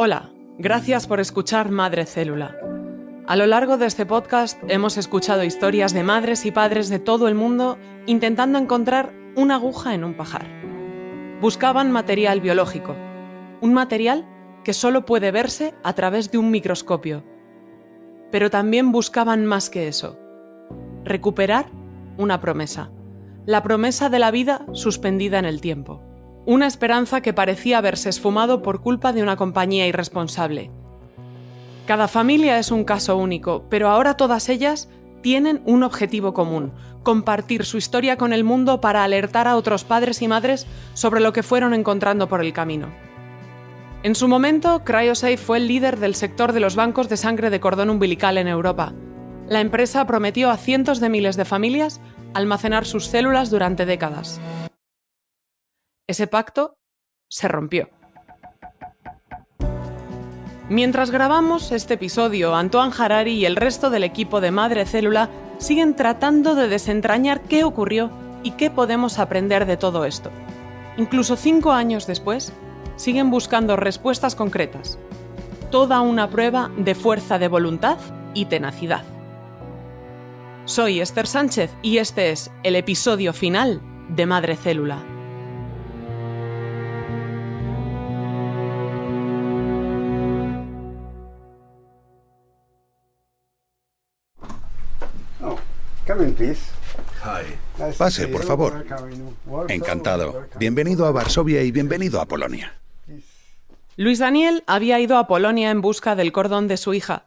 Hola, gracias por escuchar Madre Célula. A lo largo de este podcast hemos escuchado historias de madres y padres de todo el mundo intentando encontrar una aguja en un pajar. Buscaban material biológico, un material que solo puede verse a través de un microscopio. Pero también buscaban más que eso. Recuperar una promesa. La promesa de la vida suspendida en el tiempo. Una esperanza que parecía haberse esfumado por culpa de una compañía irresponsable. Cada familia es un caso único, pero ahora todas ellas tienen un objetivo común: compartir su historia con el mundo para alertar a otros padres y madres sobre lo que fueron encontrando por el camino. En su momento, CryoSafe fue el líder del sector de los bancos de sangre de cordón umbilical en Europa. La empresa prometió a cientos de miles de familias almacenar sus células durante décadas. Ese pacto se rompió. Mientras grabamos este episodio, Antoine Harari y el resto del equipo de Madre Célula siguen tratando de desentrañar qué ocurrió y qué podemos aprender de todo esto. Incluso 5 años después, siguen buscando respuestas concretas. Toda una prueba de fuerza de voluntad y tenacidad. Soy Esther Sánchez y este es el episodio final de Madre Célula. Pase, por favor. Encantado. Bienvenido a Varsovia y bienvenido a Polonia. Luis Daniel había ido a Polonia en busca del cordón de su hija.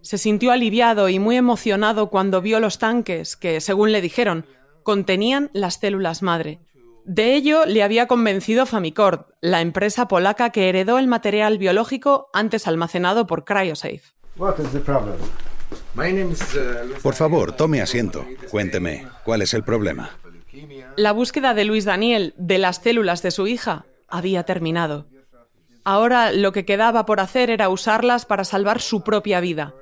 Se sintió aliviado y muy emocionado cuando vio los tanques que, según le dijeron, contenían las células madre. De ello le había convencido Famicort, la empresa polaca que heredó el material biológico antes almacenado por CryoSafe. Por favor, tome asiento. Cuénteme, ¿cuál es el problema? La búsqueda de Luis Daniel de las células de su hija había terminado. Ahora lo que quedaba por hacer era usarlas para salvar su propia vida.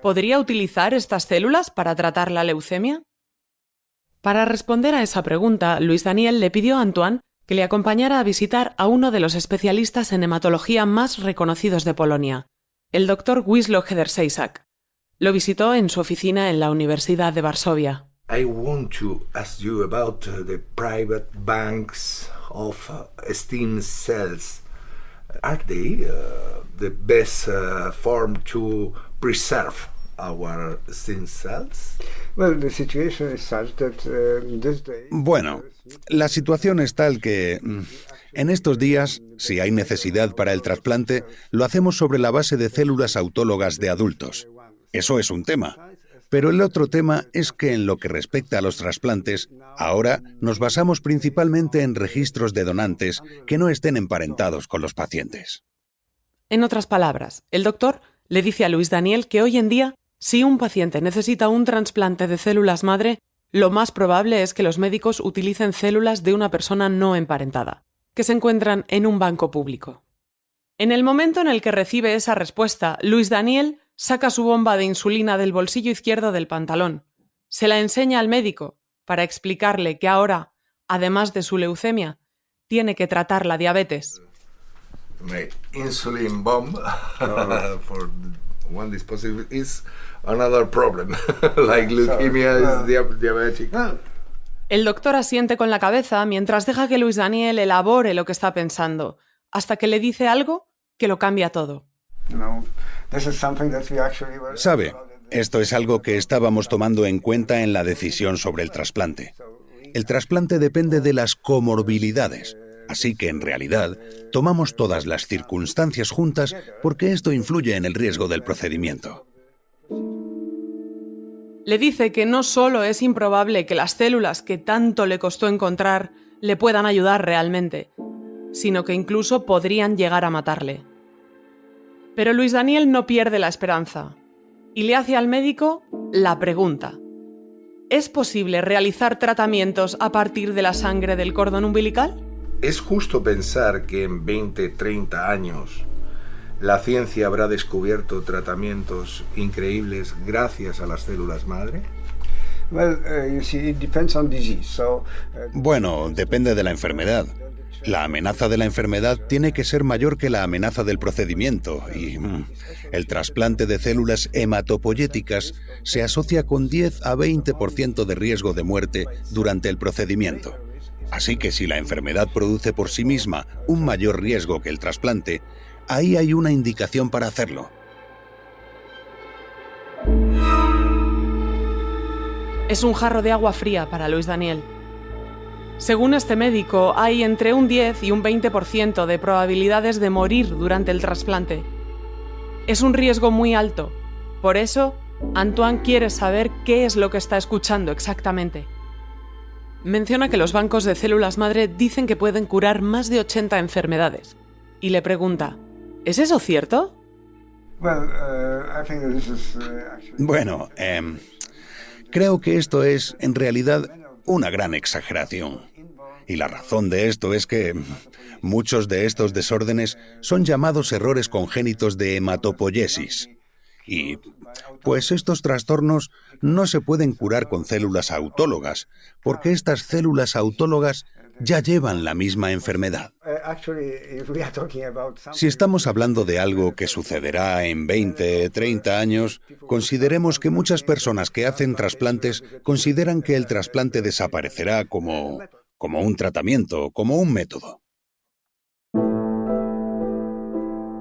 ¿Podría utilizar estas células para tratar la leucemia? Para responder a esa pregunta, Luis Daniel le pidió a Antoine que le acompañara a visitar a uno de los especialistas en hematología más reconocidos de Polonia, el Dr. Wisław Hedersejczak. Lo visitó en su oficina en la Universidad de Varsovia. I want to ask you about the private banks of stem cells. Are they the best form to preserve our stem cells? Bueno, la situación es tal que en estos días, si hay necesidad para el trasplante, lo hacemos sobre la base de células autólogas de adultos. Eso es un tema. Pero el otro tema es que en lo que respecta a los trasplantes, ahora nos basamos principalmente en registros de donantes que no estén emparentados con los pacientes. En otras palabras, el doctor le dice a Luis Daniel que hoy en día, si un paciente necesita un trasplante de células madre, lo más probable es que los médicos utilicen células de una persona no emparentada, que se encuentran en un banco público. En el momento en el que recibe esa respuesta, Luis Daniel saca su bomba de insulina del bolsillo izquierdo del pantalón. Se la enseña al médico para explicarle que ahora, además de su leucemia, tiene que tratar la diabetes. My insulin bomb for one disposable is another problem, like leukemia is diabetic. El doctor asiente con la cabeza mientras deja que Luis Daniel elabore lo que está pensando, hasta que le dice algo que lo cambia todo. Sabe, esto es algo que estábamos tomando en cuenta en la decisión sobre el trasplante. El trasplante depende de las comorbilidades, así que en realidad tomamos todas las circunstancias juntas porque esto influye en el riesgo del procedimiento. Le dice que no solo es improbable que las células que tanto le costó encontrar le puedan ayudar realmente, sino que incluso podrían llegar a matarle. Pero Luis Daniel no pierde la esperanza y le hace al médico la pregunta: ¿es posible realizar tratamientos a partir de la sangre del cordón umbilical? ¿Es justo pensar que en 20, 30 años la ciencia habrá descubierto tratamientos increíbles gracias a las células madre? Bueno, depende de la enfermedad. La amenaza de la enfermedad tiene que ser mayor que la amenaza del procedimiento y el trasplante de células hematopoyéticas se asocia con 10 a 20% de riesgo de muerte durante el procedimiento. Así que si la enfermedad produce por sí misma un mayor riesgo que el trasplante, ahí hay una indicación para hacerlo. Es un jarro de agua fría para Luis Daniel. Según este médico, hay entre un 10 y un 20% de probabilidades de morir durante el trasplante. Es un riesgo muy alto. Por eso, Antoine quiere saber qué es lo que está escuchando exactamente. Menciona que los bancos de células madre dicen que pueden curar más de 80 enfermedades. Y le pregunta, ¿es eso cierto? Bueno, creo que esto es, en realidad, una gran exageración. Y la razón de esto es que muchos de estos desórdenes son llamados errores congénitos de hematopoiesis. Y, pues estos trastornos no se pueden curar con células autólogas, porque estas células autólogas ya llevan la misma enfermedad. Si estamos hablando de algo que sucederá en 20, 30 años, consideremos que muchas personas que hacen trasplantes consideran que el trasplante desaparecerá como un tratamiento, como un método.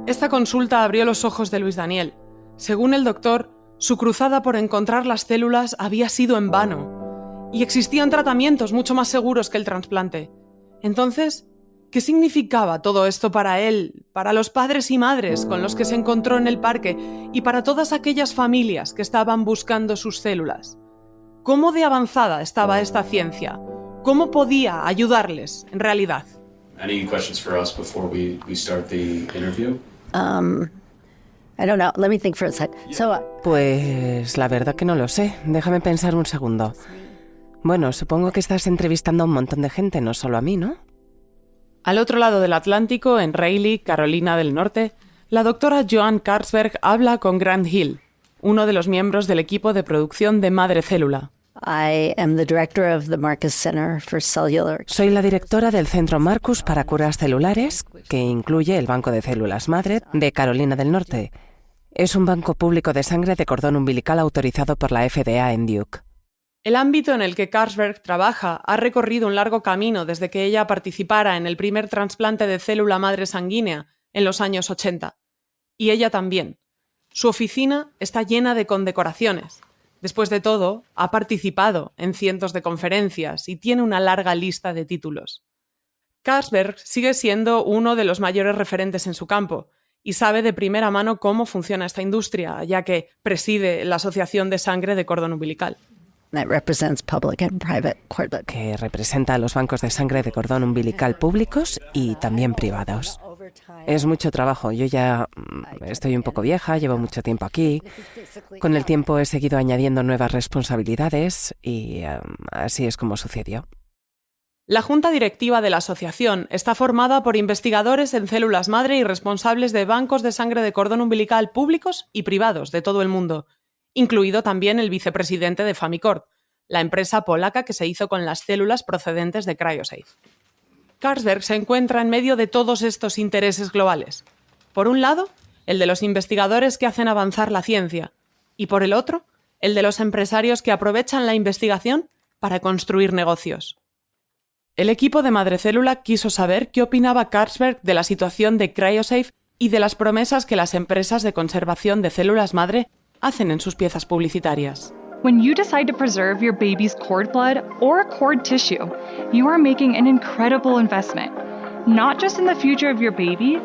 Esta consulta abrió los ojos de Luis Daniel. Según el doctor, su cruzada por encontrar las células había sido en vano y existían tratamientos mucho más seguros que el trasplante. Entonces, ¿qué significaba todo esto para él, para los padres y madres con los que se encontró en el parque y para todas aquellas familias que estaban buscando sus células? ¿Cómo de avanzada estaba esta ciencia? ¿Cómo podía ayudarles en realidad? Any questions for us before we start the interview? I don't know. Let me think for a sec. Pues la verdad que no lo sé. Déjame pensar un segundo. Bueno, supongo que estás entrevistando a un montón de gente, no solo a mí, ¿no? Al otro lado del Atlántico, en Raleigh, Carolina del Norte, la doctora Joan Carlsberg habla con Grant Hill, uno de los miembros del equipo de producción de Madre Célula. Soy la directora del Centro Marcus para Curas Celulares, que incluye el Banco de Células Madre de Carolina del Norte. Es un banco público de sangre de cordón umbilical autorizado por la FDA en Duke. El ámbito en el que Carlsberg trabaja ha recorrido un largo camino desde que ella participara en el primer trasplante de célula madre sanguínea en los años 80. Y ella también. Su oficina está llena de condecoraciones. Después de todo, ha participado en cientos de conferencias y tiene una larga lista de títulos. Carlsberg sigue siendo uno de los mayores referentes en su campo y sabe de primera mano cómo funciona esta industria, ya que preside la Asociación de Sangre de Cordón Umbilical. Que representa a los bancos de sangre de cordón umbilical públicos y también privados. Es mucho trabajo. Yo ya estoy un poco vieja, llevo mucho tiempo aquí. Con el tiempo he seguido añadiendo nuevas responsabilidades y así es como sucedió. La junta directiva de la asociación está formada por investigadores en células madre y responsables de bancos de sangre de cordón umbilical públicos y privados de todo el mundo, incluido también el vicepresidente de Famicort, la empresa polaca que se hizo con las células procedentes de CryoSafe. Carlsberg se encuentra en medio de todos estos intereses globales. Por un lado, el de los investigadores que hacen avanzar la ciencia, y por el otro, el de los empresarios que aprovechan la investigación para construir negocios. El equipo de Madre Célula quiso saber qué opinaba Carlsberg de la situación de CryoSafe y de las promesas que las empresas de conservación de células madre hacen en sus piezas publicitarias. When you decide to preserve your baby's cord blood or cord tissue, you are making an incredible investment, not just in the future of your baby,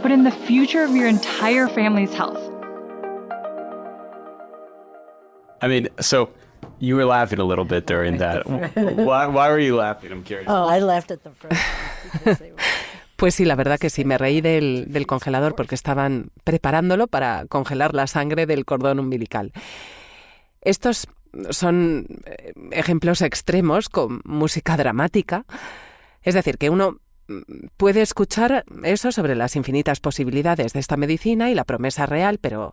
but in the future of your entire family's health. I mean, so you were laughing a little bit during that. Why were you laughing? I'm curious. I laughed at the first. Pues sí, la verdad que sí, me reí del congelador porque estaban preparándolo para congelar la sangre del cordón umbilical. Estos son ejemplos extremos con música dramática. Es decir, que uno puede escuchar eso sobre las infinitas posibilidades de esta medicina y la promesa real, pero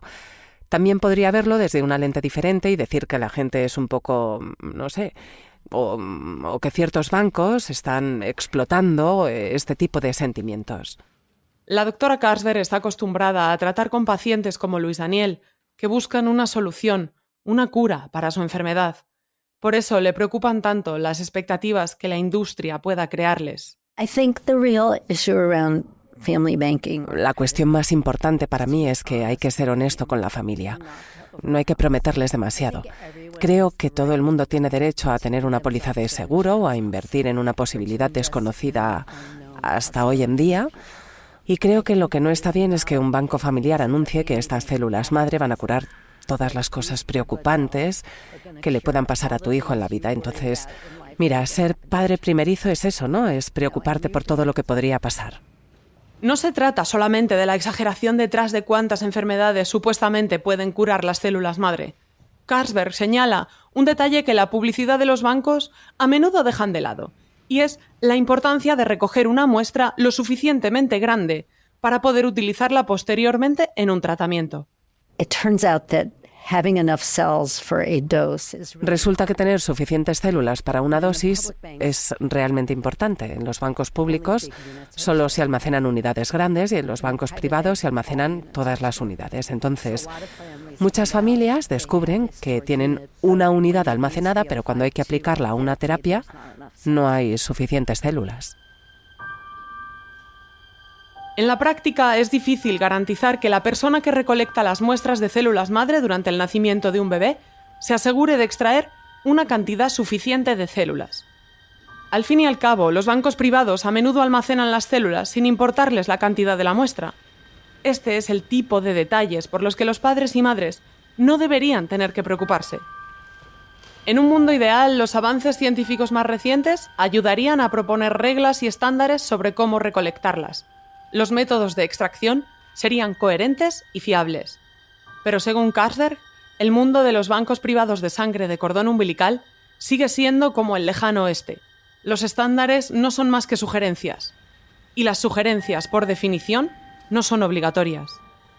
también podría verlo desde una lente diferente y decir que la gente es un poco, no sé, o que ciertos bancos están explotando este tipo de sentimientos. La doctora Carlsberg está acostumbrada a tratar con pacientes como Luis Daniel, que buscan una solución, una cura para su enfermedad. Por eso le preocupan tanto las expectativas que la industria pueda crearles. I think the real issue around family banking. La cuestión más importante para mí es que hay que ser honesto con la familia. No hay que prometerles demasiado. Creo que todo el mundo tiene derecho a tener una póliza de seguro o a invertir en una posibilidad desconocida hasta hoy en día. Y creo que lo que no está bien es que un banco familiar anuncie que estas células madre van a curar todas las cosas preocupantes que le puedan pasar a tu hijo en la vida. Entonces, mira, ser padre primerizo es eso, ¿no? Es preocuparte por todo lo que podría pasar. No se trata solamente de la exageración detrás de cuántas enfermedades supuestamente pueden curar las células madre. Carlsberg señala un detalle que la publicidad de los bancos a menudo dejan de lado, y es la importancia de recoger una muestra lo suficientemente grande para poder utilizarla posteriormente en un tratamiento. It turns out that having enough cells for a dose is really Resulta que tener suficientes células para una dosis es realmente importante. En los bancos públicos solo se almacenan unidades grandes y en los bancos privados se almacenan todas las unidades. Entonces, muchas familias descubren que tienen una unidad almacenada, pero cuando hay que aplicarla a una terapia, no hay suficientes células. En la práctica es difícil garantizar que la persona que recolecta las muestras de células madre durante el nacimiento de un bebé se asegure de extraer una cantidad suficiente de células. Al fin y al cabo, los bancos privados a menudo almacenan las células sin importarles la cantidad de la muestra. Este es el tipo de detalles por los que los padres y madres no deberían tener que preocuparse. En un mundo ideal, los avances científicos más recientes ayudarían a proponer reglas y estándares sobre cómo recolectarlas. Los métodos de extracción serían coherentes y fiables. Pero según Carlsberg, el mundo de los bancos privados de sangre de cordón umbilical sigue siendo como el lejano oeste. Los estándares no son más que sugerencias. Y las sugerencias, por definición, no son obligatorias.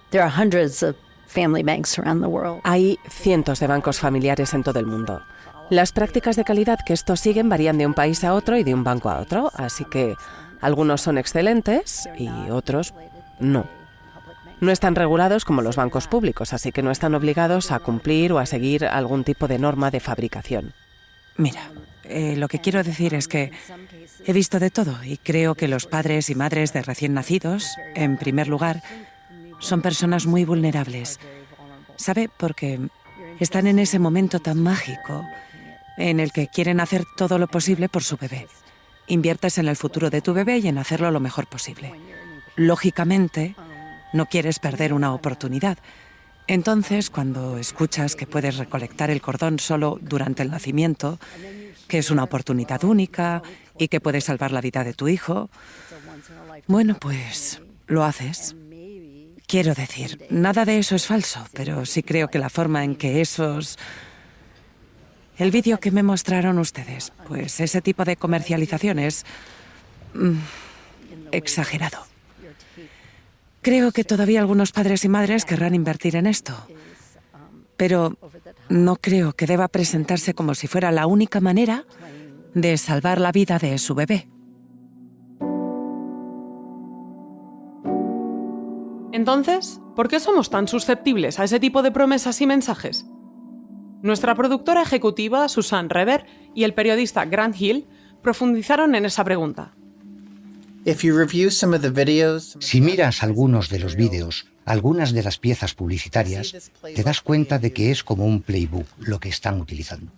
there are hundreds of family banks around the world. Hay cientos de bancos familiares en todo el mundo. Las prácticas de calidad que estos siguen varían de un país a otro y de un banco a otro, así que algunos son excelentes y otros no. No están regulados como los bancos públicos, así que no están obligados a cumplir o a seguir algún tipo de norma de fabricación. Mira, lo que quiero decir es que he visto de todo y creo que los padres y madres de recién nacidos, en primer lugar, son personas muy vulnerables. ¿Sabe? Porque están en ese momento tan mágico en el que quieren hacer todo lo posible por su bebé. Inviertes en el futuro de tu bebé y en hacerlo lo mejor posible. Lógicamente, no quieres perder una oportunidad. Entonces, cuando escuchas que puedes recolectar el cordón solo durante el nacimiento, que es una oportunidad única y que puede salvar la vida de tu hijo, bueno, pues lo haces. Quiero decir, nada de eso es falso, pero sí creo que la forma en que el vídeo que me mostraron ustedes, pues ese tipo de comercialización es exagerado. Creo que todavía algunos padres y madres querrán invertir en esto, pero no creo que deba presentarse como si fuera la única manera de salvar la vida de su bebé. Entonces, ¿por qué somos tan susceptibles a ese tipo de promesas y mensajes? Nuestra productora ejecutiva, Susan Reber, y el periodista Grant Hill profundizaron en esa pregunta. Si miras algunos de los vídeos, algunas de las piezas publicitarias, te das cuenta de que es como un playbook lo que están utilizando.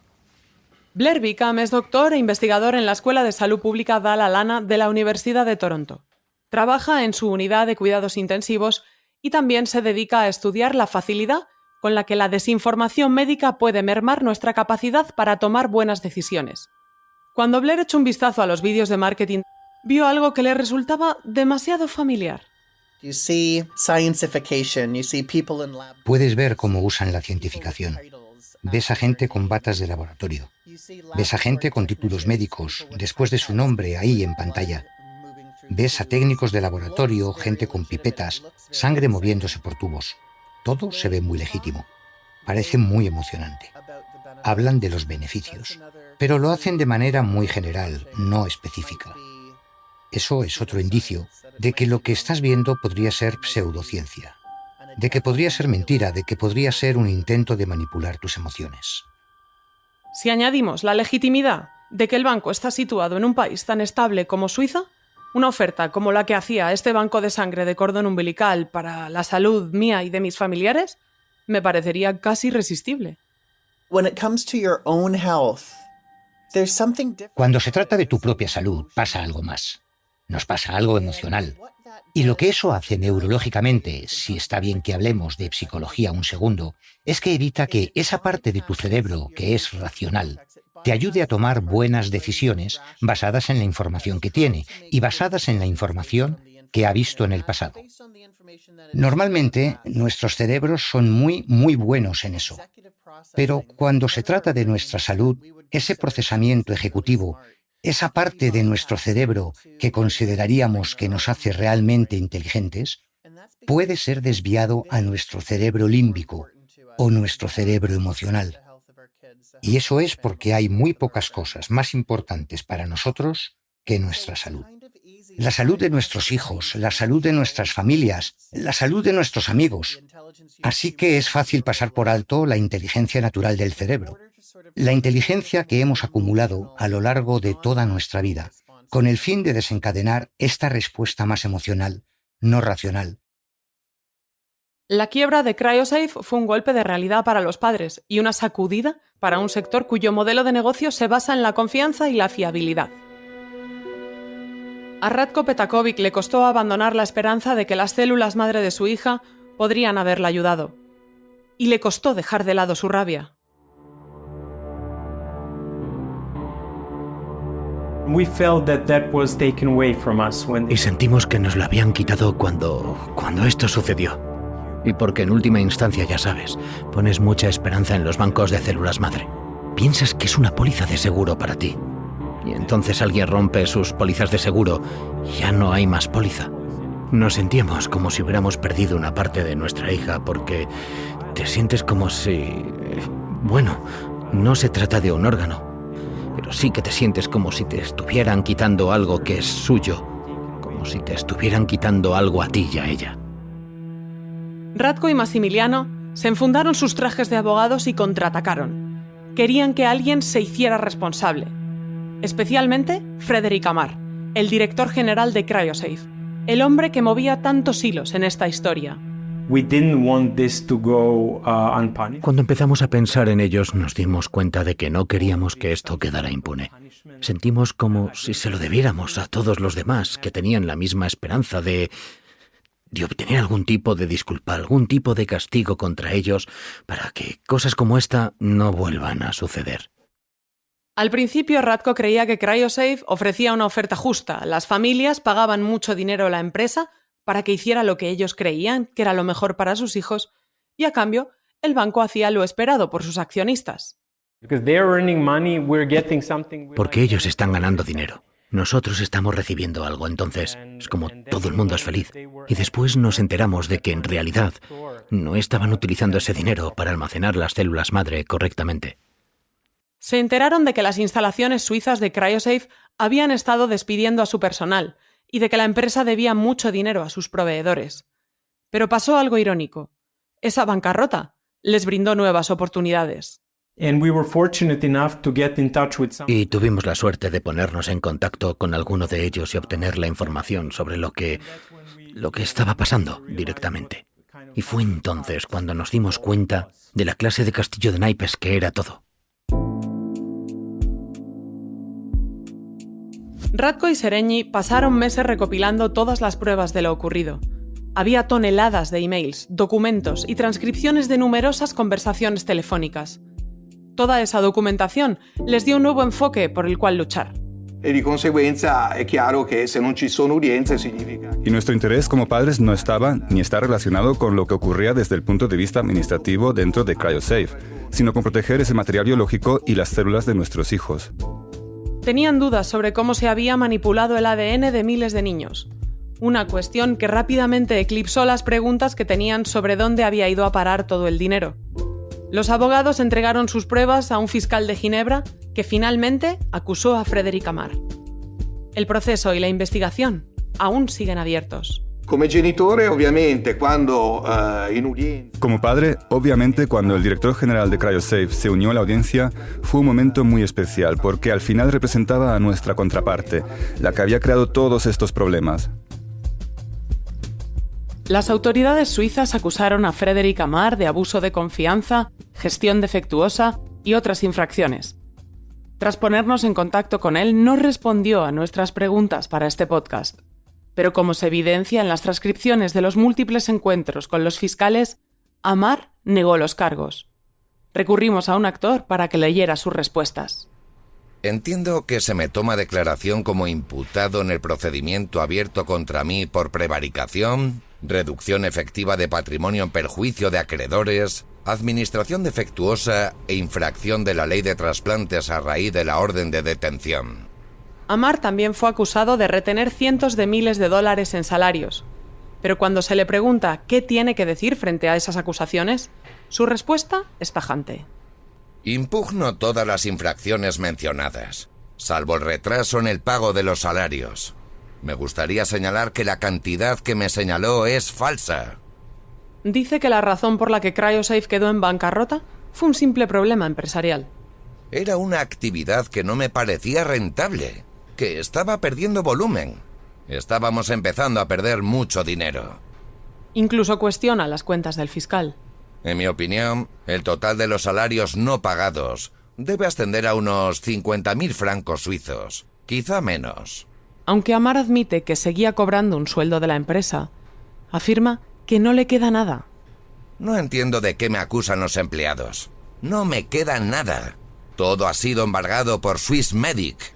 Blair Bickham es doctor e investigador en la Escuela de Salud Pública Dalla Lana de la Universidad de Toronto. Trabaja en su unidad de cuidados intensivos y también se dedica a estudiar la facilidad con la que la desinformación médica puede mermar nuestra capacidad para tomar buenas decisiones. Cuando Blair echó un vistazo a los vídeos de marketing, vio algo que le resultaba demasiado familiar. Puedes ver cómo usan la cientificación. Ves a gente con batas de laboratorio. Ves a gente con títulos médicos, después de su nombre ahí en pantalla. Ves a técnicos de laboratorio, gente con pipetas, sangre moviéndose por tubos. Todo se ve muy legítimo. Parece muy emocionante. hablan de los beneficios, pero lo hacen de manera muy general, no específica. Eso es otro indicio de que lo que estás viendo podría ser pseudociencia, de que podría ser mentira, de que podría ser un intento de manipular tus emociones. Si añadimos la legitimidad de que el banco está situado en un país tan estable como Suiza, una oferta como la que hacía este banco de sangre de cordón umbilical para la salud mía y de mis familiares, me parecería casi irresistible. Cuando se trata de tu propia salud, pasa algo más. Nos pasa algo emocional. Y lo que eso hace neurológicamente, si está bien que hablemos de psicología un segundo, es que evita que esa parte de tu cerebro que es racional te ayude a tomar buenas decisiones basadas en la información que tiene y basadas en la información que ha visto en el pasado. Normalmente, nuestros cerebros son muy buenos en eso. Pero cuando se trata de nuestra salud, ese procesamiento ejecutivo, esa parte de nuestro cerebro que consideraríamos que nos hace realmente inteligentes, puede ser desviado a nuestro cerebro límbico o nuestro cerebro emocional. Y eso es porque hay muy pocas cosas más importantes para nosotros que nuestra salud. La salud de nuestros hijos, la salud de nuestras familias, la salud de nuestros amigos. Así que es fácil pasar por alto la inteligencia natural del cerebro, la inteligencia que hemos acumulado a lo largo de toda nuestra vida, con el fin de desencadenar esta respuesta más emocional, no racional. La quiebra de CryoSafe fue un golpe de realidad para los padres y una sacudida para un sector cuyo modelo de negocio se basa en la confianza y la fiabilidad. A Ratko Petakovic le costó abandonar la esperanza de que las células madre de su hija podrían haberla ayudado. Y le costó dejar de lado su rabia. Y sentimos que nos lo habían quitado cuando esto sucedió. Y porque en última instancia, ya sabes, pones mucha esperanza en los bancos de células madre. Piensas que es una póliza de seguro para ti. Y entonces alguien rompe sus pólizas de seguro y ya no hay más póliza. Nos sentíamos como si hubiéramos perdido una parte de nuestra hija porque te sientes como si... Bueno, no se trata de un órgano, pero sí que te sientes como si te estuvieran quitando algo que es suyo, como si te estuvieran quitando algo a ti y a ella. Ratko y Massimiliano se enfundaron sus trajes de abogados y contraatacaron. Querían que alguien se hiciera responsable. Especialmente Frédéric Amar, el director general de CryoSafe, el hombre que movía tantos hilos en esta historia. Cuando empezamos a pensar en ellos, nos dimos cuenta de que no queríamos que esto quedara impune. Sentimos como si se lo debiéramos a todos los demás que tenían la misma esperanza de obtener algún tipo de disculpa, algún tipo de castigo contra ellos para que cosas como esta no vuelvan a suceder. Al principio, Ratko creía que CryoSafe ofrecía una oferta justa. Las familias pagaban mucho dinero a la empresa para que hiciera lo que ellos creían que era lo mejor para sus hijos y, a cambio, el banco hacía lo esperado por sus accionistas. Porque ellos están ganando dinero. Nosotros estamos recibiendo algo, entonces es como todo el mundo es feliz. Y después nos enteramos de que en realidad no estaban utilizando ese dinero para almacenar las células madre correctamente. Se enteraron de que las instalaciones suizas de CryoSafe habían estado despidiendo a su personal y de que la empresa debía mucho dinero a sus proveedores. Pero pasó algo irónico. Esa bancarrota les brindó nuevas oportunidades. Y tuvimos la suerte de ponernos en contacto con alguno de ellos y obtener la información sobre lo que estaba pasando directamente. Y fue entonces cuando nos dimos cuenta de la clase de castillo de naipes que era todo. Ratko y Seregni pasaron meses recopilando todas las pruebas de lo ocurrido. Había toneladas de emails, documentos y transcripciones de numerosas conversaciones telefónicas. Toda esa documentación les dio un nuevo enfoque por el cual luchar. Y nuestro interés como padres no estaba ni está relacionado con lo que ocurría desde el punto de vista administrativo dentro de CryoSafe, sino con proteger ese material biológico y las células de nuestros hijos. Tenían dudas sobre cómo se había manipulado el ADN de miles de niños. Una cuestión que rápidamente eclipsó las preguntas que tenían sobre dónde había ido a parar todo el dinero. Los abogados entregaron sus pruebas a un fiscal de Ginebra que finalmente acusó a Frédéric Amar. El proceso y la investigación aún siguen abiertos. Como padre, obviamente, cuando el director general de CryoSafe se unió a la audiencia, fue un momento muy especial porque al final representaba a nuestra contraparte, la que había creado todos estos problemas. Las autoridades suizas acusaron a Frédéric Amar de abuso de confianza, gestión defectuosa y otras infracciones. Tras ponernos en contacto con él, no respondió a nuestras preguntas para este podcast. Pero como se evidencia en las transcripciones de los múltiples encuentros con los fiscales, Amar negó los cargos. Recurrimos a un actor para que leyera sus respuestas. Entiendo que se me toma declaración como imputado en el procedimiento abierto contra mí por prevaricación, reducción efectiva de patrimonio en perjuicio de acreedores, administración defectuosa e infracción de la ley de trasplantes a raíz de la orden de detención. Amar también fue acusado de retener cientos de miles de dólares en salarios. Pero cuando se le pregunta qué tiene que decir frente a esas acusaciones, su respuesta es tajante. Impugno todas las infracciones mencionadas, salvo el retraso en el pago de los salarios. Me gustaría señalar que la cantidad que me señaló es falsa. Dice que la razón por la que CryoSafe quedó en bancarrota fue un simple problema empresarial. Era una actividad que no me parecía rentable, que estaba perdiendo volumen. Estábamos empezando a perder mucho dinero. Incluso cuestiona las cuentas del fiscal. En mi opinión, el total de los salarios no pagados debe ascender a unos 50.000 francos suizos, quizá menos. Aunque Amar admite que seguía cobrando un sueldo de la empresa, afirma que no le queda nada. No entiendo de qué me acusan los empleados. No me queda nada. Todo ha sido embargado por Swissmedic.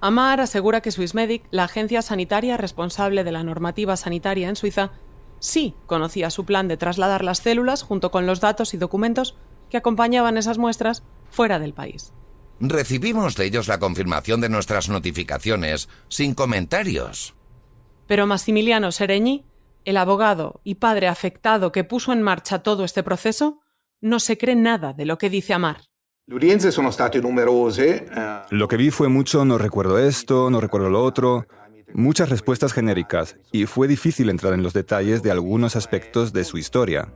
Amar asegura que Swissmedic, la agencia sanitaria responsable de la normativa sanitaria en Suiza, sí conocía su plan de trasladar las células junto con los datos y documentos que acompañaban esas muestras fuera del país. Recibimos de ellos la confirmación de nuestras notificaciones, sin comentarios. Pero Massimiliano Seregni, el abogado y padre afectado que puso en marcha todo este proceso, no se cree nada de lo que dice Amar. Lo que vi fue mucho no recuerdo esto, no recuerdo lo otro, muchas respuestas genéricas, y fue difícil entrar en los detalles de algunos aspectos de su historia.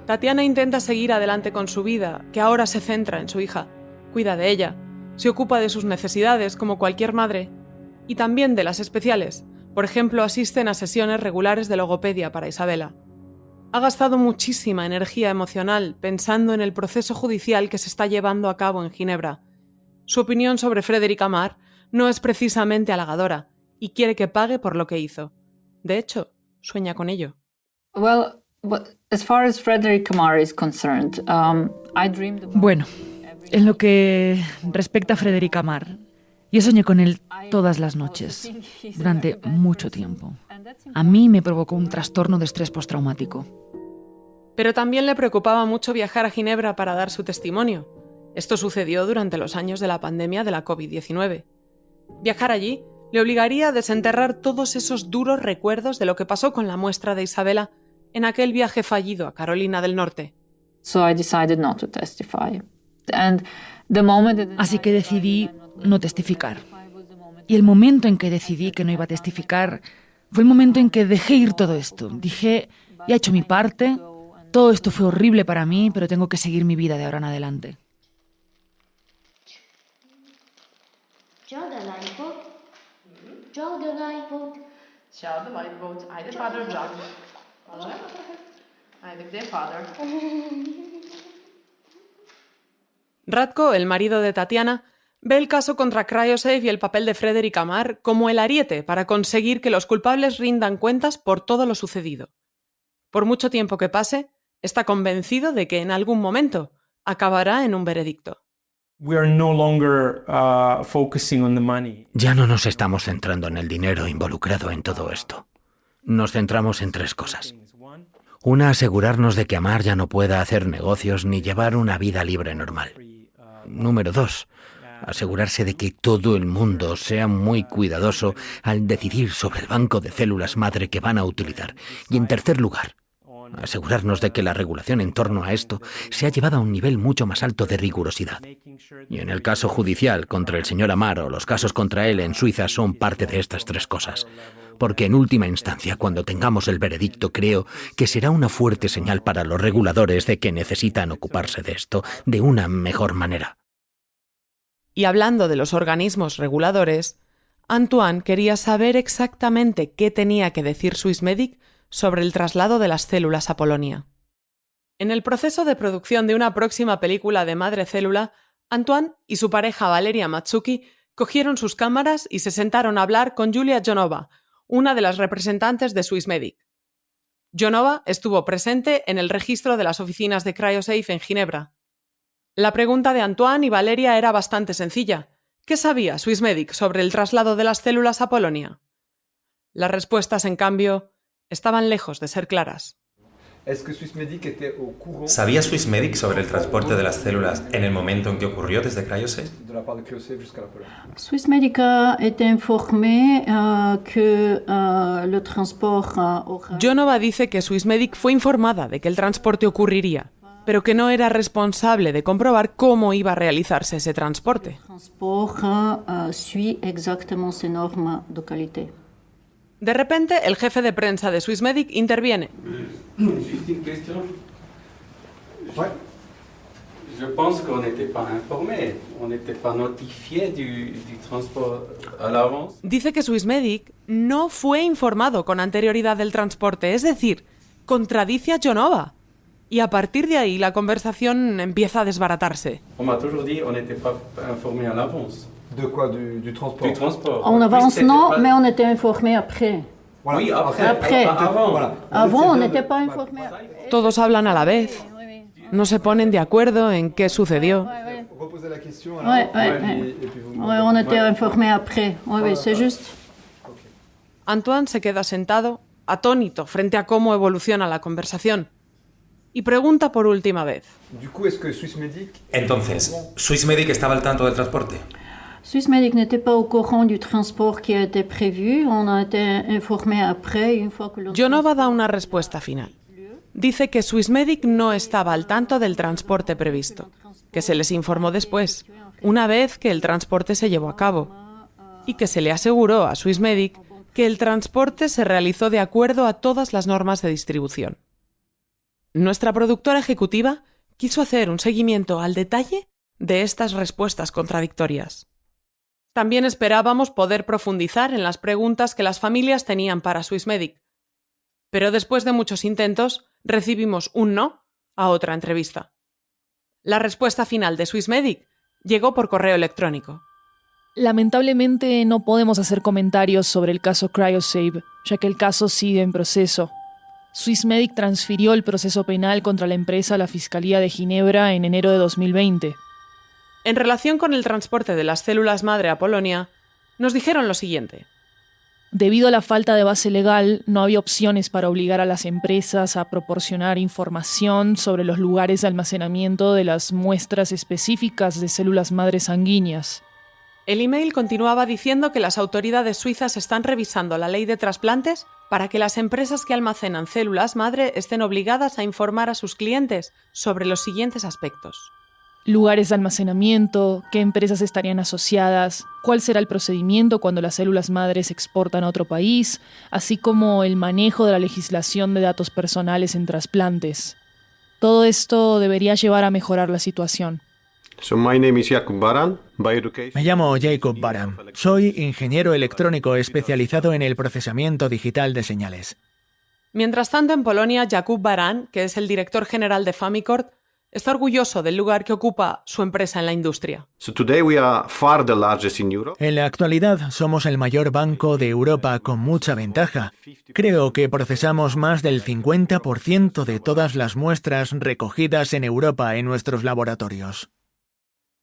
Tatiana intenta seguir adelante con su vida, que ahora se centra en su hija. Cuida de ella, se ocupa de sus necesidades como cualquier madre, y también de las especiales. Por ejemplo, asisten a sesiones regulares de logopedia para Isabela. Ha gastado muchísima energía emocional pensando en el proceso judicial que se está llevando a cabo en Ginebra. Su opinión sobre Frédéric Amar no es precisamente halagadora y quiere que pague por lo que hizo. De hecho, sueña con ello. Bueno, en lo que respecta a Frédéric Amar, yo soñé con él todas las noches, durante mucho tiempo. A mí me provocó un trastorno de estrés postraumático. Pero también le preocupaba mucho viajar a Ginebra para dar su testimonio. Esto sucedió durante los años de la pandemia de la COVID-19. Viajar allí le obligaría a desenterrar todos esos duros recuerdos de lo que pasó con la muestra de Isabela en aquel viaje fallido a Carolina del Norte. Así que decidí no testificar. Y el momento en que decidí que no iba a testificar fue el momento en que dejé ir todo esto. Dije, ya he hecho mi parte, todo esto fue horrible para mí, pero tengo que seguir mi vida de ahora en adelante. Radko, el marido de Tatiana, ve el caso contra CryoSafe y el papel de Frédéric Amar como el ariete para conseguir que los culpables rindan cuentas por todo lo sucedido. Por mucho tiempo que pase, está convencido de que en algún momento acabará en un veredicto. Ya no nos estamos centrando en el dinero involucrado en todo esto. nos centramos en 3 cosas. Una, asegurarnos de que Amar ya no pueda hacer negocios ni llevar una vida libre normal. Número 2, asegurarse de que todo el mundo sea muy cuidadoso al decidir sobre el banco de células madre que van a utilizar. Y en tercer lugar, asegurarnos de que la regulación en torno a esto sea llevada a un nivel mucho más alto de rigurosidad. Y en el caso judicial contra el señor Amar o los casos contra él en Suiza son parte de estas 3 cosas. Porque en última instancia, cuando tengamos el veredicto, creo que será una fuerte señal para los reguladores de que necesitan ocuparse de esto de una mejor manera. Y hablando de los organismos reguladores, Antoine quería saber exactamente qué tenía que decir Swissmedic sobre el traslado de las células a Polonia. En el proceso de producción de una próxima película de Madre Célula, Antoine y su pareja Valeria Matsuki cogieron sus cámaras y se sentaron a hablar con Julia Jonova, una de las representantes de Swissmedic. Jonova estuvo presente en el registro de las oficinas de CryoSafe en Ginebra. La pregunta de Antoine y Valeria era bastante sencilla. ¿Qué sabía Swissmedic sobre el traslado de las células a Polonia? Las respuestas, en cambio, estaban lejos de ser claras. ¿Sabía Swissmedic sobre el transporte de las células en el momento en que ocurrió desde CryoSafe? Swissmedic a été informé que le transport Jonova dice que Swissmedic fue informada de que el transporte ocurriría, pero que no era responsable de comprobar cómo iba a realizarse ese transporte. Le transport suit exactement ces normes de qualité. De repente, el jefe de prensa de Swissmedic interviene. Je pense qu'on n'était pas informé, on n'était pas notifié du transport à l'avance. Dice que Swissmedic no fue informado con anterioridad del transporte, es decir, contradice a Jonova. Y a partir de ahí la conversación empieza a desbaratarse. On m'a toujours dit on n'était pas informé à l'avance. De quoi? Du transport? Du transport. En avance, non, mais on était informé après. Voilà. Oui, après. Avant. Voilà. Avant, on n'était pas informé. Todos hablan a la vez. No se ponen de acuerdo en qué sucedió. On était informé après. Oui, c'est juste. Antoine se queda sentado, atónito, frente a cómo evoluciona la conversación. Y pregunta por última vez. Entonces, ¿Swissmedic estaba al tanto del transporte? Swissmedic n'était pas au courant du transport qui a été prévu. On a été informé après, une fois que le... Jonova da una respuesta final. Dice que Swissmedic no estaba al tanto del transporte previsto, que se les informó después, una vez que el transporte se llevó a cabo, y que se le aseguró a Swissmedic que el transporte se realizó de acuerdo a todas las normas de distribución. Nuestra productora ejecutiva quiso hacer un seguimiento al detalle de estas respuestas contradictorias. También esperábamos poder profundizar en las preguntas que las familias tenían para Swissmedic, pero después de muchos intentos recibimos un no a otra entrevista. La respuesta final de Swissmedic llegó por correo electrónico. Lamentablemente no podemos hacer comentarios sobre el caso CryoSafe, ya que el caso sigue en proceso. Swissmedic transfirió el proceso penal contra la empresa a la Fiscalía de Ginebra en enero de 2020. En relación con el transporte de las células madre a Polonia, nos dijeron lo siguiente. Debido a la falta de base legal, no había opciones para obligar a las empresas a proporcionar información sobre los lugares de almacenamiento de las muestras específicas de células madre sanguíneas. El email continuaba diciendo que las autoridades suizas están revisando la ley de trasplantes para que las empresas que almacenan células madre estén obligadas a informar a sus clientes sobre los siguientes aspectos. Lugares de almacenamiento, qué empresas estarían asociadas, cuál será el procedimiento cuando las células madres se exportan a otro país, así como el manejo de la legislación de datos personales en trasplantes. Todo esto debería llevar a mejorar la situación. Me llamo Jacob Baran. Soy ingeniero electrónico especializado en el procesamiento digital de señales. Mientras tanto, en Polonia, Jakub Baran, que es el director general de Famicort, está orgulloso del lugar que ocupa su empresa en la industria. En la actualidad somos el mayor banco de Europa con mucha ventaja. Creo que procesamos más del 50% de todas las muestras recogidas en Europa en nuestros laboratorios.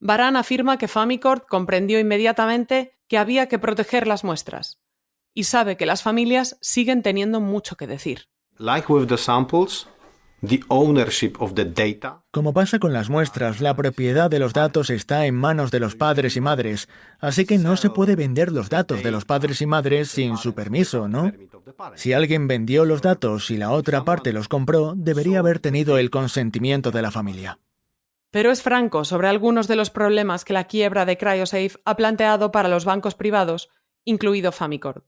Baran afirma que Famicort comprendió inmediatamente que había que proteger las muestras y sabe que las familias siguen teniendo mucho que decir. Like with the samples, the ownership of the data. Como pasa con las muestras, la propiedad de los datos está en manos de los padres y madres, así que no se puede vender los datos de los padres y madres sin su permiso, ¿no? Si alguien vendió los datos y la otra parte los compró, debería haber tenido el consentimiento de la familia. Pero es franco sobre algunos de los problemas que la quiebra de CryoSafe ha planteado para los bancos privados, incluido Famicort.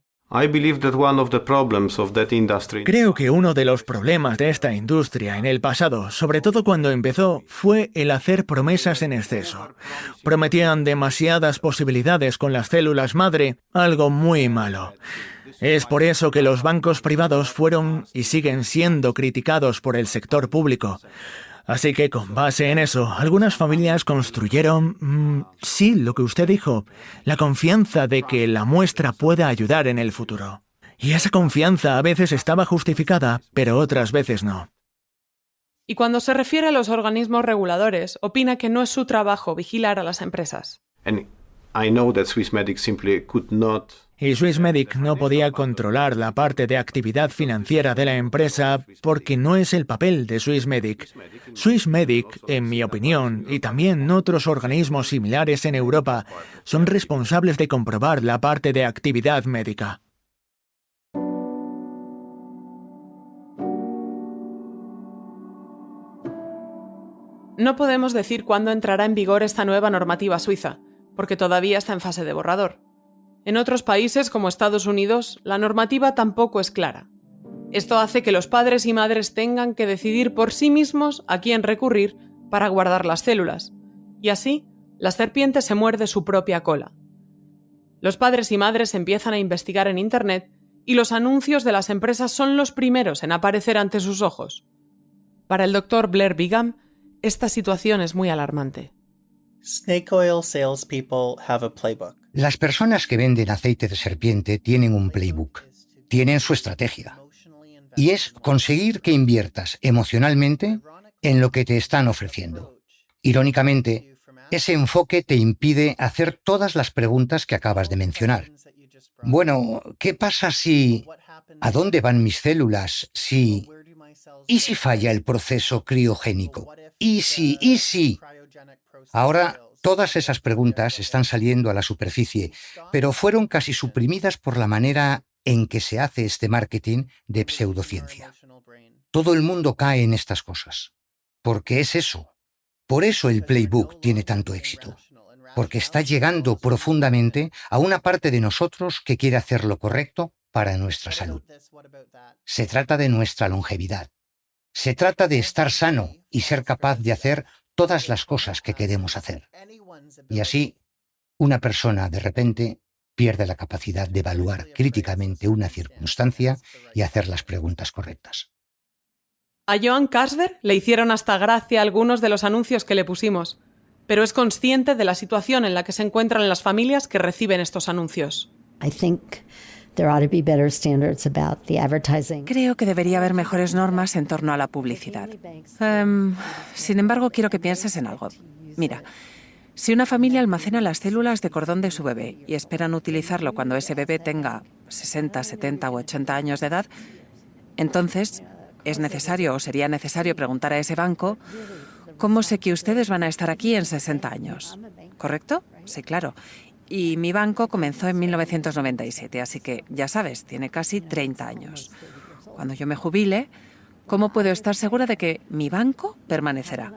Creo que uno de los problemas de esta industria en el pasado, sobre todo cuando empezó, fue el hacer promesas en exceso. Prometían demasiadas posibilidades con las células madre, algo muy malo. Es por eso que los bancos privados fueron y siguen siendo criticados por el sector público. Así que con base en eso, algunas familias construyeron, sí, lo que usted dijo, la confianza de que la muestra pueda ayudar en el futuro. Y esa confianza a veces estaba justificada, pero otras veces no. Y cuando se refiere a los organismos reguladores, opina que no es su trabajo vigilar a las empresas. Y Swissmedic no podía controlar la parte de actividad financiera de la empresa porque no es el papel de Swissmedic. Swissmedic, en mi opinión, y también otros organismos similares en Europa, son responsables de comprobar la parte de actividad médica. No podemos decir cuándo entrará en vigor esta nueva normativa suiza, porque todavía está en fase de borrador. En otros países, como Estados Unidos, la normativa tampoco es clara. Esto hace que los padres y madres tengan que decidir por sí mismos a quién recurrir para guardar las células. Y así, la serpiente se muerde su propia cola. Los padres y madres empiezan a investigar en Internet y los anuncios de las empresas son los primeros en aparecer ante sus ojos. Para el Dr. Blair Bigham, esta situación es muy alarmante. Snake oil salespeople have a playbook. Las personas que venden aceite de serpiente tienen un playbook, tienen su estrategia. Y es conseguir que inviertas emocionalmente en lo que te están ofreciendo. Irónicamente, ese enfoque te impide hacer todas las preguntas que acabas de mencionar. Bueno, ¿qué pasa si... ¿A dónde van mis células? Si... ¿Y si falla el proceso criogénico? ¿Y si? Ahora, todas esas preguntas están saliendo a la superficie, pero fueron casi suprimidas por la manera en que se hace este marketing de pseudociencia. Todo el mundo cae en estas cosas. Porque es eso. Por eso el playbook tiene tanto éxito. Porque está llegando profundamente a una parte de nosotros que quiere hacer lo correcto para nuestra salud. Se trata de nuestra longevidad. Se trata de estar sano y ser capaz de hacer todas las cosas que queremos hacer. Y así, una persona de repente pierde la capacidad de evaluar críticamente una circunstancia y hacer las preguntas correctas. A Johan Cashberg le hicieron hasta gracia algunos de los anuncios que le pusimos, pero es consciente de la situación en la que se encuentran las familias que reciben estos anuncios. Creo que debería haber mejores normas en torno a la publicidad. Sin embargo, quiero que pienses en algo. Mira, si una familia almacena las células de cordón de su bebé y esperan utilizarlo cuando ese bebé tenga 60, 70 u 80 años de edad, entonces es necesario o sería necesario preguntar a ese banco ¿cómo sé que ustedes van a estar aquí en 60 años? ¿Correcto? Sí, claro. Y mi banco comenzó en 1997, así que, ya sabes, tiene casi 30 años. Cuando yo me jubile, ¿cómo puedo estar segura de que mi banco permanecerá?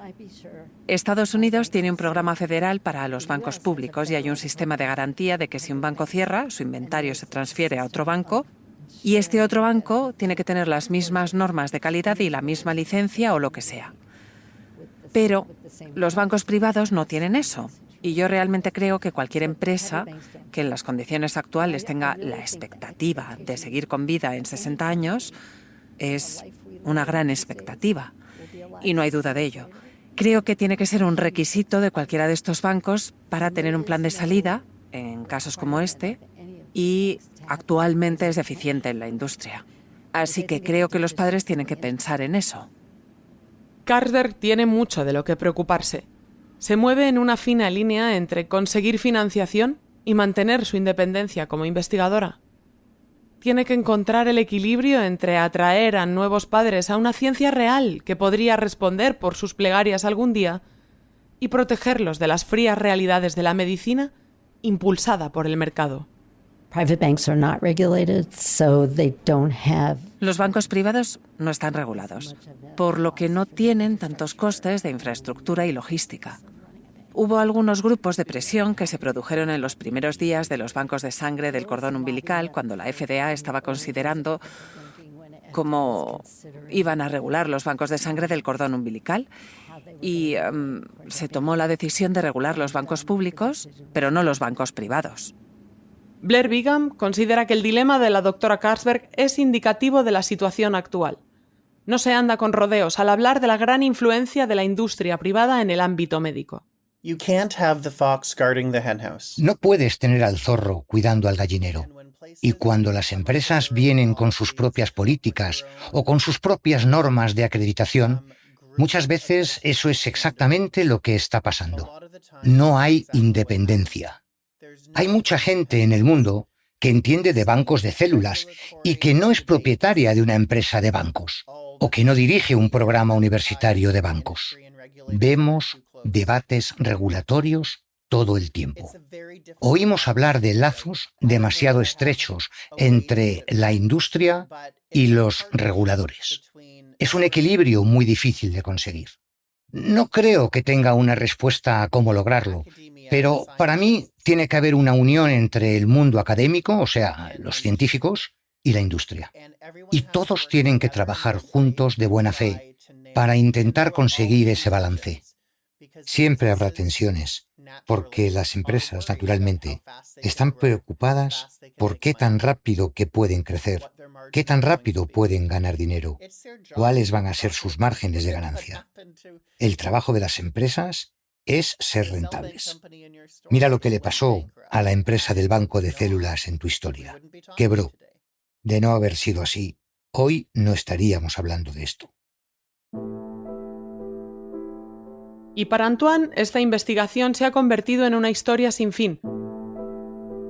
Estados Unidos tiene un programa federal para los bancos públicos y hay un sistema de garantía de que si un banco cierra, su inventario se transfiere a otro banco y este otro banco tiene que tener las mismas normas de calidad y la misma licencia o lo que sea. Pero los bancos privados no tienen eso. Y yo realmente creo que cualquier empresa que en las condiciones actuales tenga la expectativa de seguir con vida en 60 años es una gran expectativa. Y no hay duda de ello. Creo que tiene que ser un requisito de cualquiera de estos bancos para tener un plan de salida en casos como este y actualmente es deficiente en la industria. Así que creo que los padres tienen que pensar en eso. Cashberg tiene mucho de lo que preocuparse. Se mueve en una fina línea entre conseguir financiación y mantener su independencia como investigadora. tiene que encontrar el equilibrio entre atraer a nuevos padres a una ciencia real que podría responder por sus plegarias algún día y protegerlos de las frías realidades de la medicina impulsada por el mercado. Los bancos privados no están regulados, por lo que no tienen tantos costes de infraestructura y logística. Hubo algunos grupos de presión que se produjeron en los primeros días de los bancos de sangre del cordón umbilical, cuando la FDA estaba considerando cómo iban a regular los bancos de sangre del cordón umbilical. Y se tomó la decisión de regular los bancos públicos, pero no los bancos privados. Blair Bingham considera que el dilema de la doctora Carlsberg es indicativo de la situación actual. No se anda con rodeos al hablar de la gran influencia de la industria privada en el ámbito médico. No puedes tener al zorro cuidando al gallinero. Y cuando las empresas vienen con sus propias políticas o con sus propias normas de acreditación, muchas veces eso es exactamente lo que está pasando. No hay independencia. Hay mucha gente en el mundo que entiende de bancos de células y que no es propietaria de una empresa de bancos o que no dirige un programa universitario de bancos. Vemos debates regulatorios todo el tiempo. Oímos hablar de lazos demasiado estrechos entre la industria y los reguladores. Es un equilibrio muy difícil de conseguir. No creo que tenga una respuesta a cómo lograrlo, pero para mí tiene que haber una unión entre el mundo académico, o sea, los científicos, y la industria. Y todos tienen que trabajar juntos de buena fe para intentar conseguir ese balance. Siempre habrá tensiones, porque las empresas, naturalmente, están preocupadas por qué tan rápido que pueden crecer, qué tan rápido pueden ganar dinero, cuáles van a ser sus márgenes de ganancia. El trabajo de las empresas es ser rentables. Mira lo que le pasó a la empresa del banco de células en tu historia. Quebró. De no haber sido así, hoy no estaríamos hablando de esto. Y para Antoine, esta investigación se ha convertido en una historia sin fin.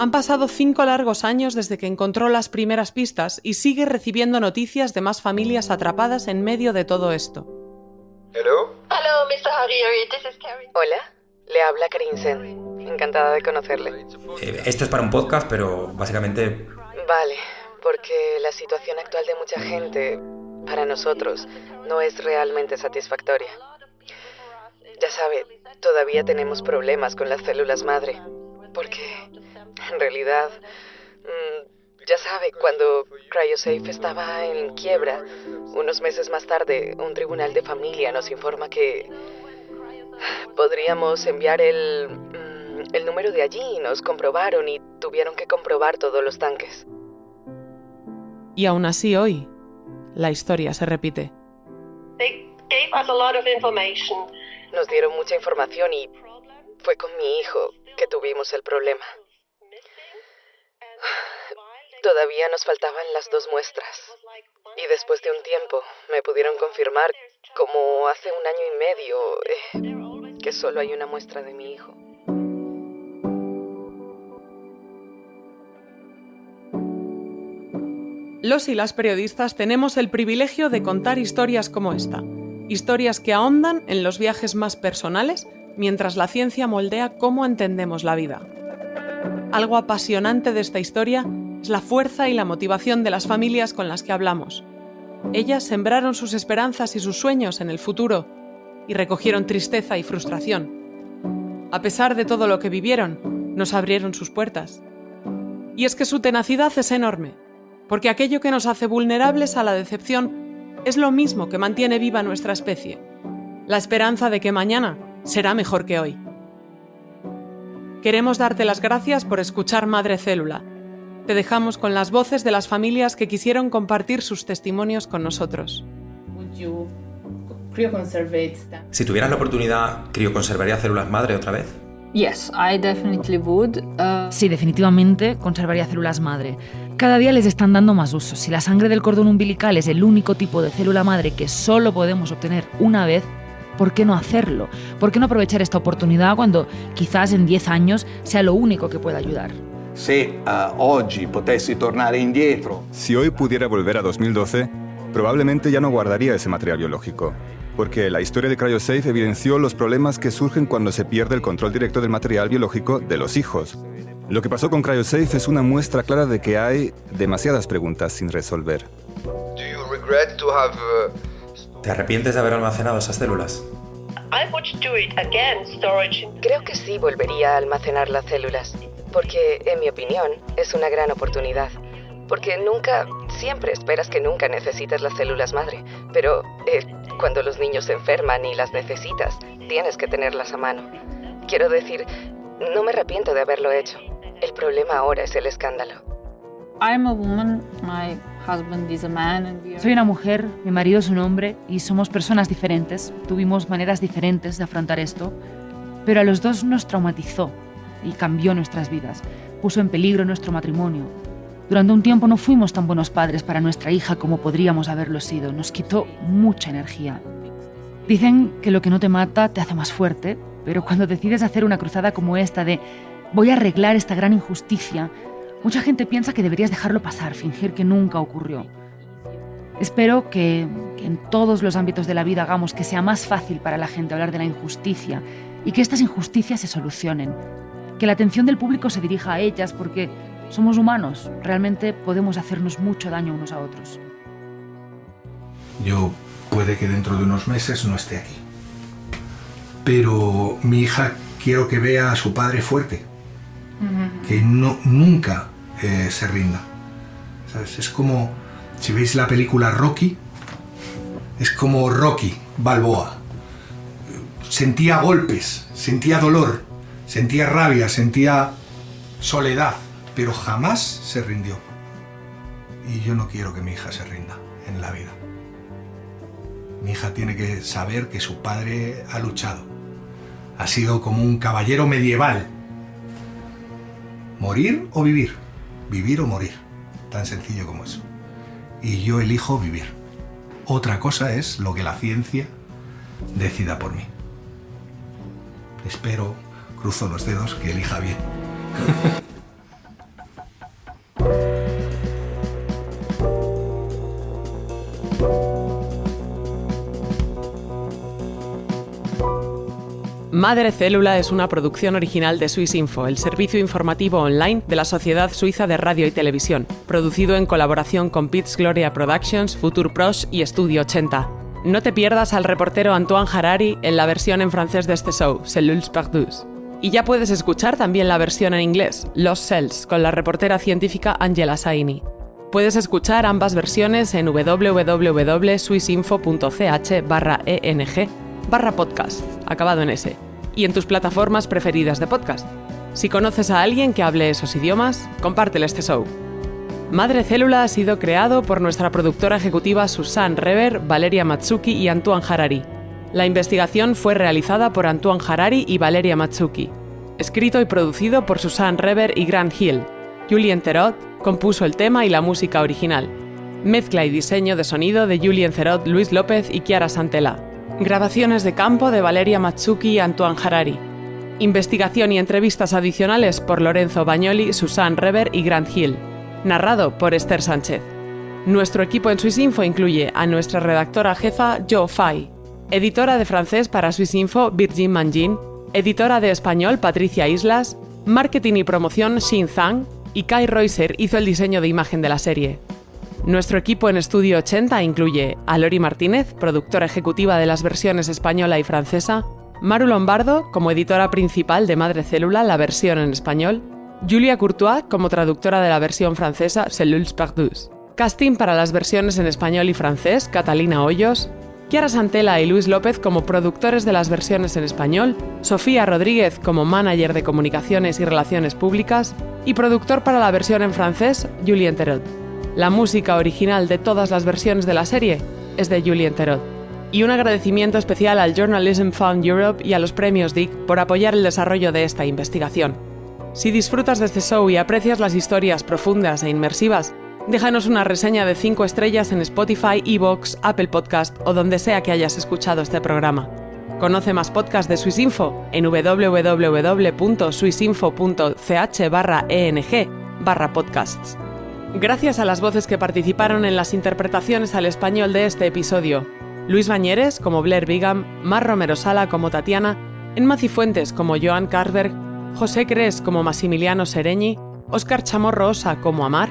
Han pasado 5 largos años desde que encontró las primeras pistas y sigue recibiendo noticias de más familias atrapadas en medio de todo esto. Hello, Mr. Hariri, this is Carrie. Hola, le habla Karin. Encantada de conocerle. Esto es para un podcast, pero básicamente... Vale, porque la situación actual de mucha gente, para nosotros, no es realmente satisfactoria. Ya sabe, todavía tenemos problemas con las células madre, porque, en realidad, ya sabe, cuando CryoSafe estaba en quiebra, unos meses más tarde, un tribunal de familia nos informa que podríamos enviar el número de allí y nos comprobaron y tuvieron que comprobar todos los tanques. Y aún así hoy, la historia se repite. Nos dieron mucha información y fue con mi hijo que tuvimos el problema. Todavía nos faltaban las 2 muestras. Y después de un tiempo me pudieron confirmar, como hace 1 año y medio, que solo hay una muestra de mi hijo. Los y las periodistas tenemos el privilegio de contar historias como esta. Historias que ahondan en los viajes más personales, mientras la ciencia moldea cómo entendemos la vida. Algo apasionante de esta historia es la fuerza y la motivación de las familias con las que hablamos. Ellas sembraron sus esperanzas y sus sueños en el futuro y recogieron tristeza y frustración. A pesar de todo lo que vivieron, nos abrieron sus puertas. Y es que su tenacidad es enorme, porque aquello que nos hace vulnerables a la decepción es lo mismo que mantiene viva nuestra especie, la esperanza de que mañana será mejor que hoy. Queremos darte las gracias por escuchar Madre Célula. Te dejamos con las voces de las familias que quisieron compartir sus testimonios con nosotros. Si tuvieras la oportunidad, ¿crioconservarías células madre otra vez? Yes, I definitely would. Sí, definitivamente conservaría células madre. Cada día les están dando más usos. Si la sangre del cordón umbilical es el único tipo de célula madre que solo podemos obtener una vez, ¿por qué no hacerlo? ¿Por qué no aprovechar esta oportunidad cuando quizás en 10 años sea lo único que pueda ayudar? Si hoy pudiera volver a 2012, probablemente ya no guardaría ese material biológico, porque la historia de CryoSafe evidenció los problemas que surgen cuando se pierde el control directo del material biológico de los hijos. Lo que pasó con CryoSafe es una muestra clara de que hay demasiadas preguntas sin resolver. ¿Te arrepientes de haber almacenado esas células? Creo que sí volvería a almacenar las células, porque, en mi opinión, es una gran oportunidad. Porque siempre esperas que nunca necesites las células madre, pero cuando los niños se enferman y las necesitas, tienes que tenerlas a mano. Quiero decir, no me arrepiento de haberlo hecho. El problema ahora es el escándalo. Soy una mujer, mi marido es un hombre y somos personas diferentes. Tuvimos maneras diferentes de afrontar esto, pero a los dos nos traumatizó y cambió nuestras vidas. Puso en peligro nuestro matrimonio. Durante un tiempo no fuimos tan buenos padres para nuestra hija como podríamos haberlo sido. Nos quitó mucha energía. Dicen que lo que no te mata te hace más fuerte, pero cuando decides hacer una cruzada como esta de voy a arreglar esta gran injusticia, mucha gente piensa que deberías dejarlo pasar, fingir que nunca ocurrió. Espero que en todos los ámbitos de la vida hagamos que sea más fácil para la gente hablar de la injusticia y que estas injusticias se solucionen. Que la atención del público se dirija a ellas porque somos humanos, realmente podemos hacernos mucho daño unos a otros. Yo puede que dentro de unos meses no esté aquí, pero mi hija quiero que vea a su padre fuerte, que nunca se rinda. ¿Sabes? Es como, si veis la película Rocky, es como Rocky Balboa. Sentía golpes, sentía dolor, sentía rabia, sentía soledad, pero jamás se rindió. Y yo no quiero que mi hija se rinda en la vida. Mi hija tiene que saber que su padre ha luchado. Ha sido como un caballero medieval. Morir o vivir. Vivir o morir. Tan sencillo como eso. Y yo elijo vivir. Otra cosa es lo que la ciencia decida por mí. Espero, cruzo los dedos, que elija bien. Madre Célula es una producción original de Swissinfo, el servicio informativo online de la Sociedad Suiza de Radio y Televisión, producido en colaboración con Piz Gloria Productions, Futur Proche y Estudio 80. No te pierdas al reportero Antoine Harari en la versión en francés de este show, Cellules Perdues. Y ya puedes escuchar también la versión en inglés, Lost Cells, con la reportera científica Angela Saini. Puedes escuchar ambas versiones en www.swissinfo.ch/ENG/podcast, acabado en S, y en tus plataformas preferidas de podcast. Si conoces a alguien que hable esos idiomas, compártele este show. Madre Célula ha sido creado por nuestra productora ejecutiva Susanne Reber, Valeria Matsuki y Antoine Harari. La investigación fue realizada por Antoine Harari y Valeria Matsuki. Escrito y producido por Susanne Reber y Grant Hill. Julien Theroux compuso el tema y la música original. Mezcla y diseño de sonido de Julien Theroux, Luis López y Chiara Santella. Grabaciones de campo de Valeria Matsuki y Antoine Harari. Investigación y entrevistas adicionales por Lorenzo Bagnoli, Susanne Reber y Grant Hill. Narrado por Esther Sánchez. Nuestro equipo en Swissinfo incluye a nuestra redactora jefa Jo Fay, editora de francés para Swissinfo Virgin Mangin, editora de español Patricia Islas, marketing y promoción Xin Zhang y Kai Reuser hizo el diseño de imagen de la serie. Nuestro equipo en Estudio 80 incluye a Lori Martínez, productora ejecutiva de las versiones española y francesa, Maru Lombardo como editora principal de Madre Célula, la versión en español, Julia Courtois como traductora de la versión francesa Cellules Perdues. Casting para las versiones en español y francés, Catalina Hoyos, Chiara Santella y Luis López como productores de las versiones en español, Sofía Rodríguez como manager de comunicaciones y relaciones públicas y productor para la versión en francés, Julien Theroux. La música original de todas las versiones de la serie es de Julien Theroux. Y un agradecimiento especial al Journalism Fund Europe y a los premios DIC por apoyar el desarrollo de esta investigación. Si disfrutas de este show y aprecias las historias profundas e inmersivas, déjanos una reseña de 5 estrellas en Spotify, iVoox, Apple Podcast o donde sea que hayas escuchado este programa. Conoce más podcasts de Swissinfo en www.swissinfo.ch/eng/podcasts. Gracias a las voces que participaron en las interpretaciones al español de este episodio: Luis Bañeres como Blair Bingham, Mar Romero Sala como Tatiana, Enma Cifuentes como Joan Carver, José Cres como Massimiliano Seregni, Óscar Chamorro Osa como Amar,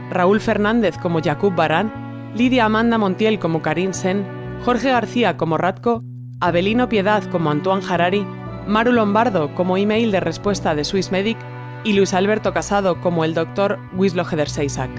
Raúl Fernández como Jakub Barán, Lidia Amanda Montiel como Karin Sen, Jorge García como Ratko, Abelino Piedad como Antoine Harari, Maru Lombardo como email de respuesta de Swissmedic y Luis Alberto Casado como el Dr. Wislo Hederseisak.